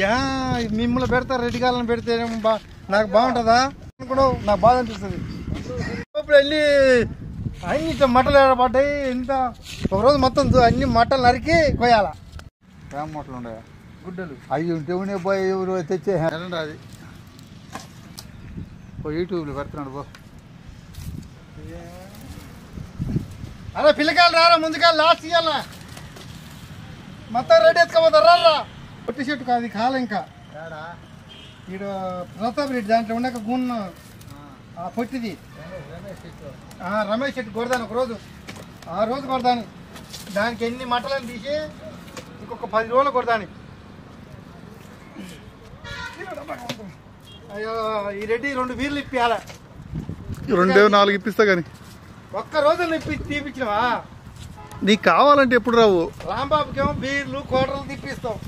Yeah మిమ్మల్ని పెడతా రెడ్డి కాలం పెడితే నాకు బాగుంటుందా కూడా నాకు బాధ అనిపిస్తుంది. ఇప్పుడు వెళ్ళి అన్ని ఇట్లా మట్టలు పడ్డాయి. ఇంత ఒకరోజు మొత్తం అన్ని మట్టలు నరికి కొయ్యాల. ఏం మట్టలు ఉండే గుడ్డలు అవి ఉంటే పోయి ఎవరు తెచ్చే అది యూట్యూబ్లో పెడుతున్నాడు బో. అరే పిల్లకాయలు రారా ముందుకాయలు లాస్ట్ ఇయ్యాల మొత్తం రెడీ ఎత్తుకోపోతారు రా. పొట్టి చెట్టు కాదు కాలం ఇంకా ఈడ ప్రతాప్ రెడ్డి దాంట్లో ఉండక గున్న పొట్టిది రమేష్ చెట్టు కొడదాను ఒకరోజు. ఆ రోజు కొడదాను దానికి ఎన్ని మట్టలను తీసి ఇంకొక 10 రోజులు కొడదాను. అయ్యో ఈ రెడ్డి 2 బీర్లు ఇప్పియాల. 2-4 ఇప్పిస్తా కానీ ఒక్క రోజులు తీపిచ్చినవా? నీకు కావాలంటే ఎప్పుడు రావు? రాంబాబుకేమో బీర్లు కోటలు తిప్పిస్తావు.